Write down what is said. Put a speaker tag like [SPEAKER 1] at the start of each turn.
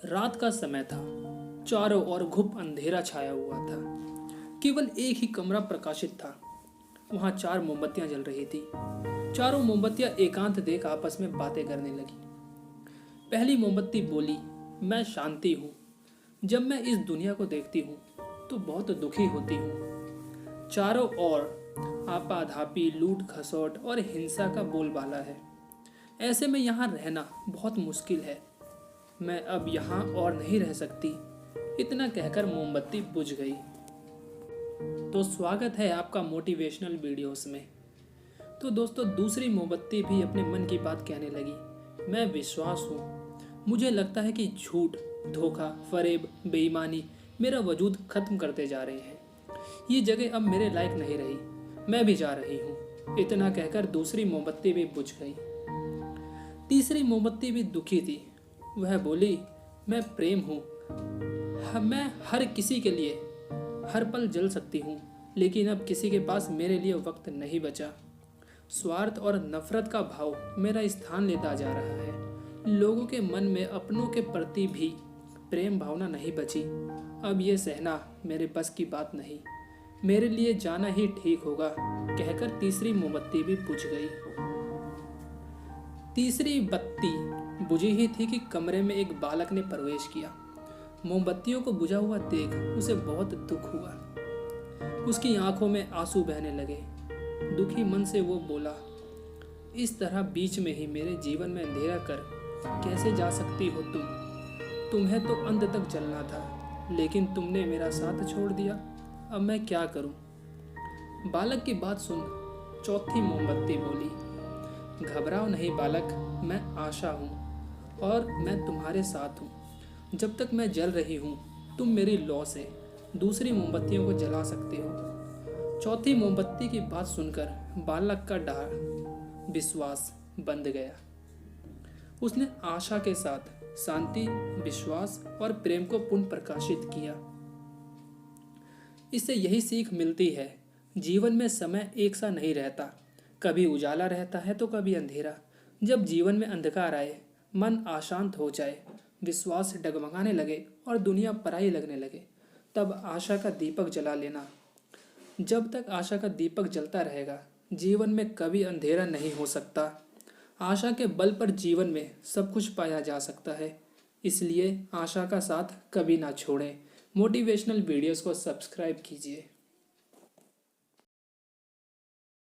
[SPEAKER 1] रात का समय था। चारों ओर घुप अंधेरा छाया हुआ था। केवल एक ही कमरा प्रकाशित था। वहां 4 मोमबत्तियां जल रही थी। चारों मोमबत्तियां एकांत देख आपस में बातें करने लगी। पहली मोमबत्ती बोली, मैं शांति हूँ। जब मैं इस दुनिया को देखती हूँ तो बहुत दुखी होती हूँ। चारों ओर आपाधापी, लूट खसोट और हिंसा का बोलबाला है। ऐसे में यहाँ रहना बहुत मुश्किल है। मैं अब यहाँ और नहीं रह सकती। इतना कहकर मोमबत्ती बुझ गई। तो स्वागत है आपका मोटिवेशनल वीडियोस में। तो दोस्तों, दूसरी मोमबत्ती भी अपने मन की बात कहने लगी। मैं विश्वास हूँ। मुझे लगता है कि झूठ, धोखा, फरेब, बेईमानी मेरा वजूद खत्म करते जा रहे हैं। ये जगह अब मेरे लायक नहीं रही। मैं भी जा रही हूँ। इतना कहकर दूसरी मोमबत्ती भी बुझ गई। तीसरी मोमबत्ती भी दुखी थी। वह बोली, मैं प्रेम हूँ। मैं हर किसी के लिए हर पल जल सकती हूँ, लेकिन अब किसी के पास मेरे लिए वक्त नहीं बचा। स्वार्थ और नफरत का भाव मेरा स्थान लेता जा रहा है। लोगों के मन में अपनों के प्रति भी प्रेम भावना नहीं बची। अब ये सहना मेरे बस की बात नहीं। मेरे लिए जाना ही ठीक होगा, कहकर तीसरी मोमबत्ती भी बुझ गई। तीसरी बत्ती बुझी ही थी कि कमरे में एक बालक ने प्रवेश किया। मोमबत्तियों को बुझा हुआ देख उसे बहुत दुख हुआ। उसकी आंखों में आंसू बहने लगे। दुखी मन से वो बोला, इस तरह बीच में ही मेरे जीवन में अंधेरा कर कैसे जा सकती हो तुम? तुम्हें तो अंत तक चलना था, लेकिन तुमने मेरा साथ छोड़ दिया। अब मैं क्या करूं? बालक की बात सुन चौथी मोमबत्ती बोली, घबराओ नहीं बालक, मैं आशा हूँ और मैं तुम्हारे साथ हूँ। जब तक मैं जल रही हूँ तुम मेरी लौ से दूसरी मोमबत्तियों को जला सकते हो। चौथी मोमबत्ती की बात सुनकर बालक का डर विश्वास बंध गया। उसने आशा के साथ शांति, विश्वास और प्रेम को पुनः प्रकाशित किया। इससे यही सीख मिलती है, जीवन में समय एक सा नहीं रहता। कभी उजाला रहता है तो कभी अंधेरा। जब जीवन में अंधकार आए, मन अशांत हो जाए, विश्वास डगमगाने लगे और दुनिया पराई लगने लगे, तब आशा का दीपक जला लेना। जब तक आशा का दीपक जलता रहेगा, जीवन में कभी अंधेरा नहीं हो सकता। आशा के बल पर जीवन में सब कुछ पाया जा सकता है। इसलिए आशा का साथ कभी ना छोड़ें। मोटिवेशनल वीडियोस को सब्सक्राइब कीजिए।